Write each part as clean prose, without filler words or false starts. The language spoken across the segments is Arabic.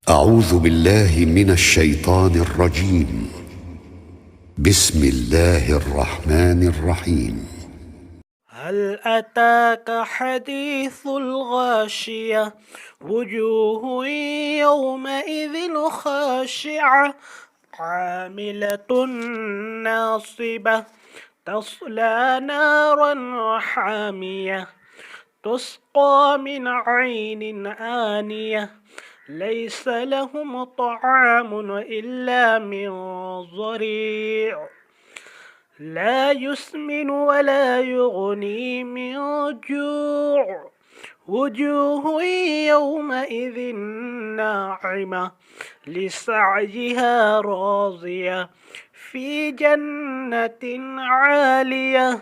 أعوذ بالله من الشيطان الرجيم. بسم الله الرحمن الرحيم. هل أتاك حديث الغاشية وجوه يومئذ خاشعة عاملة ناصبة تصلى نارا حامية تسقى من عين آنية ليس لهم طعام إلا من ضريع لا يسمن ولا يغني من جوع وجوه يومئذ ناعمة لسعيها راضية في جنة عالية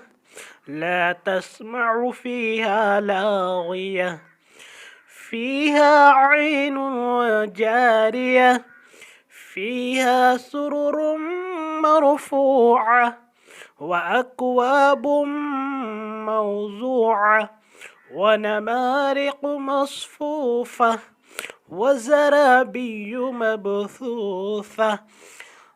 لا تسمع فيها لاغية فيها عين جارية فيها سرر مرفوعة وأكواب موضوعة ونمارق مصفوفة وزرابي مبثوثة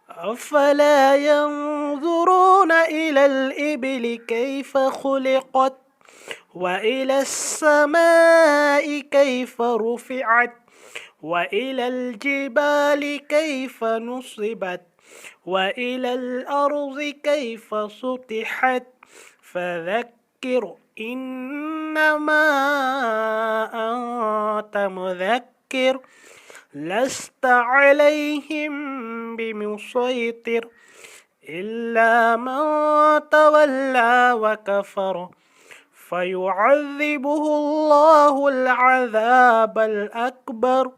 أفلا ينظرون إلى الإبل كيف خلقت وإلى السماء كيف رفعت وإلى الجبال كيف نصبت وإلى الأرض كيف سطحت فذكر إنما أنت مذكر لست عليهم بمسيطر إلا من تولى وكفر فيعذبه الله العذاب الأكبر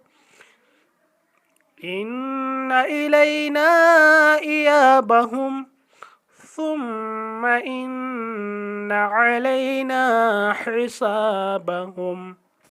إن إلينا إيابهم ثم إن علينا حسابهم